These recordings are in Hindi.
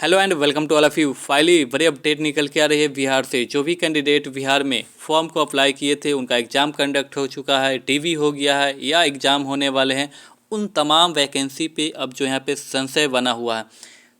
Hello and welcome to all of you. Finally बड़ी अपडेट निकल के आ रही है बिहार से। जो भी कैंडिडेट बिहार में फॉर्म को अप्लाई किए थे उनका एग्ज़ाम कंडक्ट हो चुका है, डीवी हो गया है या एग्ज़ाम होने वाले हैं, उन तमाम वैकेंसी पे अब जो यहाँ पे संशय बना हुआ है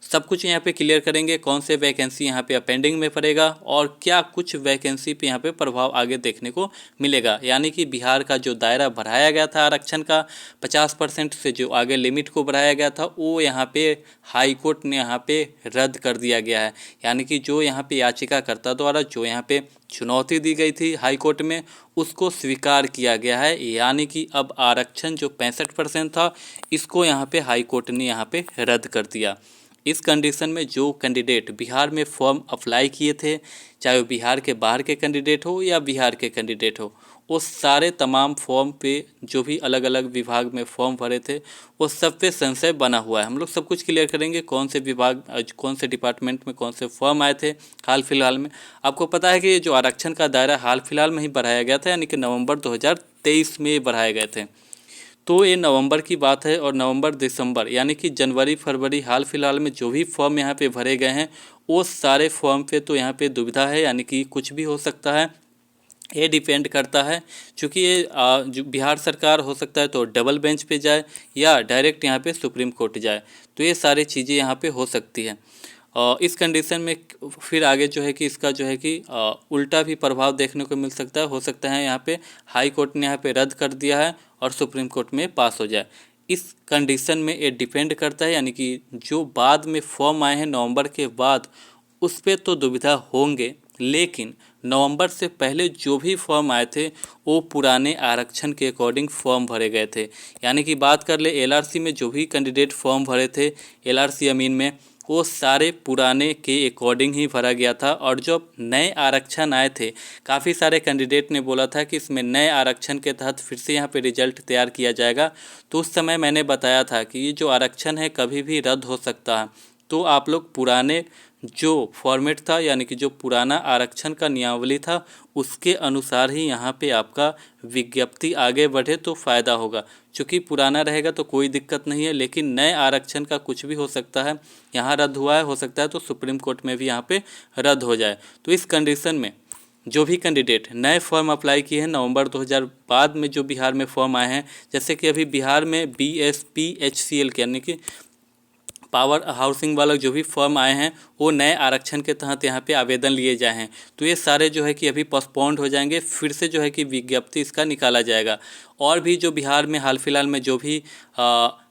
सब कुछ यहाँ पे क्लियर करेंगे। कौन से वैकेंसी यहाँ पे पेंडिंग में पड़ेगा और क्या कुछ वैकेंसी पे यहाँ पे प्रभाव आगे देखने को मिलेगा। यानी कि बिहार का जो दायरा बढ़ाया गया था आरक्षण का 50% से जो आगे लिमिट को बढ़ाया गया था वो यहाँ पे हाई कोर्ट ने यहाँ पे रद्द कर दिया गया है। यानी कि जो यहाँ पे याचिकाकर्ता द्वारा जो यहाँ पे चुनौती दी गई थी हाई कोर्ट में उसको स्वीकार किया गया है। यानी कि अब आरक्षण जो 65% था इसको यहाँ पे हाई कोर्ट ने यहाँ पे रद्द कर दिया। इस कंडीशन में जो कैंडिडेट बिहार में फॉर्म अप्लाई किए थे, चाहे वो बिहार के बाहर के कैंडिडेट हो या बिहार के कैंडिडेट हो, वो सारे तमाम फॉर्म पे जो भी अलग अलग विभाग में फॉर्म भरे थे वो सब पे संशय बना हुआ है। हम लोग सब कुछ क्लियर करेंगे कौन से विभाग कौन से डिपार्टमेंट में कौन से फॉर्म आए थे हाल फिलहाल में। आपको पता है कि ये जो आरक्षण का दायरा हाल फिलहाल में ही बढ़ाया गया था, यानी कि नवंबर 2023 में बढ़ाए गए थे। तो ये नवंबर की बात है और नवंबर दिसंबर यानी कि जनवरी फरवरी हाल फिलहाल में जो भी फॉर्म यहाँ पे भरे गए हैं वो सारे फॉर्म पे तो यहाँ पे दुविधा है, यानी कि कुछ भी हो सकता है। ये डिपेंड करता है क्योंकि ये जो बिहार सरकार हो सकता है तो डबल बेंच पे जाए या डायरेक्ट यहाँ पे सुप्रीम कोर्ट जाए, तो ये सारी चीज़ें यहाँ पे हो सकती हैं। इस कंडीशन में फिर आगे जो है कि इसका जो है कि उल्टा भी प्रभाव देखने को मिल सकता है। हो सकता है यहाँ पे हाई कोर्ट ने यहाँ पे रद्द कर दिया है और सुप्रीम कोर्ट में पास हो जाए। इस कंडीशन में ये डिपेंड करता है, यानी कि जो बाद में फॉर्म आए हैं नवंबर के बाद उस पर तो दुविधा होंगे, लेकिन नवंबर से पहले जो भी फॉर्म आए थे वो पुराने आरक्षण के अकॉर्डिंग फॉर्म भरे गए थे। यानी कि बात कर ले एलआरसी में जो भी कैंडिडेट फॉर्म भरे थे एलआरसी अमीन में, वो सारे पुराने के अकॉर्डिंग ही भरा गया था। और जब नए आरक्षण आए थे काफ़ी सारे कैंडिडेट ने बोला था कि इसमें नए आरक्षण के तहत फिर से यहाँ पे रिजल्ट तैयार किया जाएगा, तो उस समय मैंने बताया था कि ये जो आरक्षण है कभी भी रद्द हो सकता है। तो आप लोग पुराने जो फॉर्मेट था यानी कि जो पुराना आरक्षण का नियमावली था उसके अनुसार ही यहाँ पे आपका विज्ञप्ति आगे बढ़े तो फ़ायदा होगा। चूँकि पुराना रहेगा तो कोई दिक्कत नहीं है, लेकिन नए आरक्षण का कुछ भी हो सकता है। यहाँ रद्द हुआ है, हो सकता है तो सुप्रीम कोर्ट में भी यहाँ पे रद्द हो जाए। तो इस कंडीशन में जो भी कैंडिडेट नए फॉर्म अप्लाई किए हैं नवंबर 2000 बाद में जो बिहार में फॉर्म आए हैं, जैसे कि अभी बिहार में BSPHCL के यानी कि पावर हाउसिंग वाला जो भी फॉर्म आए हैं वो नए आरक्षण के तहत यहाँ पे आवेदन लिए जाए हैं, तो ये सारे जो है कि अभी पोस्टपोन्ड हो जाएंगे। फिर से जो है कि विज्ञप्ति इसका निकाला जाएगा। और भी जो बिहार में हाल फिलहाल में जो भी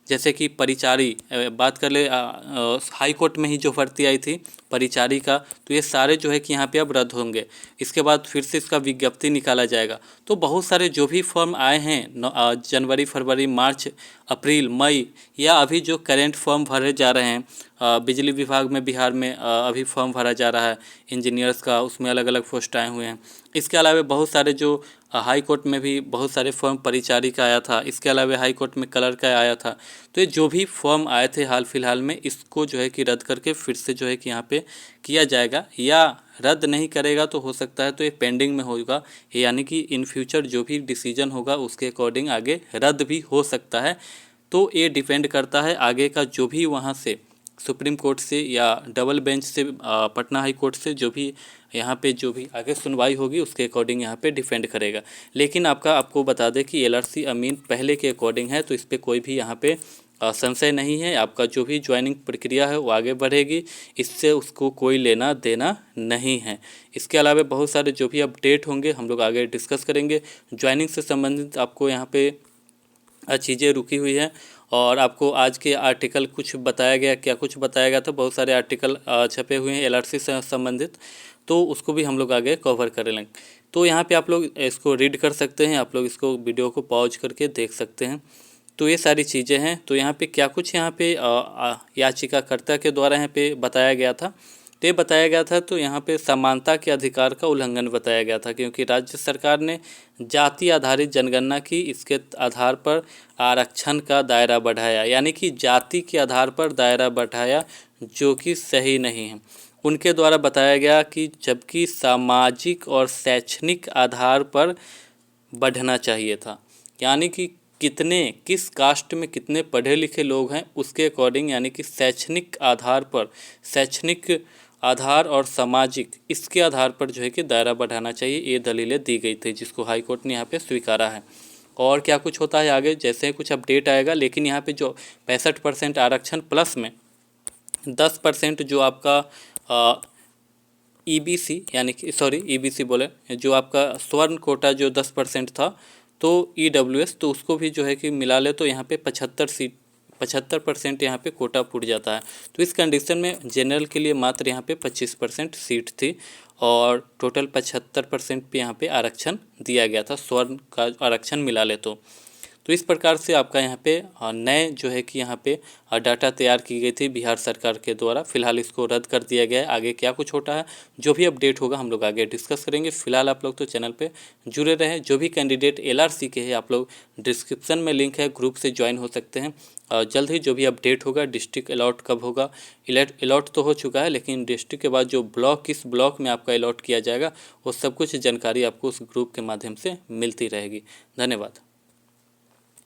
जैसे कि परिचारी बात कर ले हाई कोर्ट में ही जो भर्ती आई थी परिचारी का, तो ये सारे जो है कि यहाँ पे अब रद्द होंगे। इसके बाद फिर से इसका विज्ञप्ति निकाला जाएगा। तो बहुत सारे जो भी फॉर्म आए हैं जनवरी फरवरी मार्च अप्रैल मई या अभी जो करेंट फॉर्म भरे जा रहे हैं बिजली विभाग में बिहार में अभी फॉर्म भरा जा रहा है इंजीनियर्स का, उसमें अलग अलग पोस्ट आए हुए हैं। इसके अलावा बहुत सारे जो हाई कोर्ट में भी बहुत सारे फॉर्म परिचारी का आया था, इसके अलावा हाई कोर्ट में कलर का आया था। तो ये जो भी फॉर्म आए थे हाल फिलहाल में इसको जो है कि रद्द करके फिर से जो है कि यहाँ पे किया जाएगा, या रद्द नहीं करेगा तो हो सकता है तो ये पेंडिंग में होगा। यानी कि इन फ्यूचर जो भी डिसीजन होगा उसके अकॉर्डिंग आगे रद्द भी हो सकता है। तो ये डिपेंड करता है आगे का जो भी वहाँ से सुप्रीम कोर्ट से या डबल बेंच से पटना हाई कोर्ट से जो भी यहाँ पे जो भी आगे सुनवाई होगी उसके अकॉर्डिंग यहाँ पे डिपेंड करेगा। लेकिन आपको बता दें कि एलआरसी अमीन पहले के अकॉर्डिंग है, तो इस पर कोई भी यहाँ पे संशय नहीं है। आपका जो भी ज्वाइनिंग प्रक्रिया है वो आगे बढ़ेगी, इससे उसको कोई लेना देना नहीं है। इसके अलावा बहुत सारे जो भी अपडेट होंगे हम लोग आगे डिस्कस करेंगे। ज्वाइनिंग से संबंधित आपको यहाँ पे चीज़ें रुकी हुई हैं और आपको आज के आर्टिकल कुछ बताया गया, क्या कुछ बताया गया था, बहुत सारे आर्टिकल छपे हुए हैं एलआरसी से संबंधित, तो उसको भी हम लोग आगे कवर कर लेंगे। तो यहाँ पे आप लोग इसको रीड कर सकते हैं, आप लोग इसको वीडियो को पॉज करके देख सकते हैं। तो ये सारी चीज़ें हैं। तो यहाँ पे क्या कुछ यहाँ पे याचिकाकर्ता के द्वारा यहाँ पे बताया गया था, तो ये बताया गया था तो यहाँ पे समानता के अधिकार का उल्लंघन बताया गया था, क्योंकि राज्य सरकार ने जाति आधारित जनगणना की, इसके आधार पर आरक्षण का दायरा बढ़ाया, यानी कि जाति के आधार पर दायरा बढ़ाया, जो कि सही नहीं है। उनके द्वारा बताया गया कि जबकि सामाजिक और शैक्षणिक आधार पर बढ़ना चाहिए था, यानी कि किस कास्ट में कितने पढ़े लिखे लोग हैं उसके अकॉर्डिंग, यानी कि शैक्षणिक आधार पर, शैक्षणिक आधार और सामाजिक, इसके आधार पर जो है कि दायरा बढ़ाना चाहिए, ये दलीलें दी गई थी जिसको हाई कोर्ट ने यहाँ पे स्वीकारा है। और क्या कुछ होता है आगे, जैसे ही कुछ अपडेट आएगा, लेकिन यहाँ पे जो 65% आरक्षण प्लस में 10% जो आपका ईबीसी, यानी कि सॉरी ईबीसी बोले, जो आपका स्वर्ण कोटा जो 10% था, तो ईडब्ल्यूएस, तो उसको भी जो है कि मिला ले तो यहाँ पे 75% यहाँ पे कोटा फूट जाता है। तो इस कंडीशन में जनरल के लिए मात्र यहाँ पे 25% सीट थी और टोटल 75% पे यहाँ पे आरक्षण दिया गया था, स्वर्ण का आरक्षण मिला ले तो इस प्रकार से आपका यहाँ पे नए जो है कि यहाँ पे डाटा तैयार की गई थी बिहार सरकार के द्वारा। फिलहाल इसको रद्द कर दिया गया है। आगे क्या कुछ होता है, जो भी अपडेट होगा हम लोग आगे डिस्कस करेंगे। फिलहाल आप लोग तो चैनल पे जुड़े रहें। जो भी कैंडिडेट एलआरसी के हैं, आप लोग डिस्क्रिप्शन में लिंक है, ग्रुप से ज्वाइन हो सकते हैं। जल्द ही जो भी अपडेट होगा, डिस्ट्रिक्ट अलॉट कब होगा, अलॉट तो हो चुका है, लेकिन डिस्ट्रिक्ट के बाद जो ब्लॉक, किस ब्लॉक में आपका अलॉट किया जाएगा, वो सब कुछ जानकारी आपको उस ग्रुप के माध्यम से मिलती रहेगी। धन्यवाद।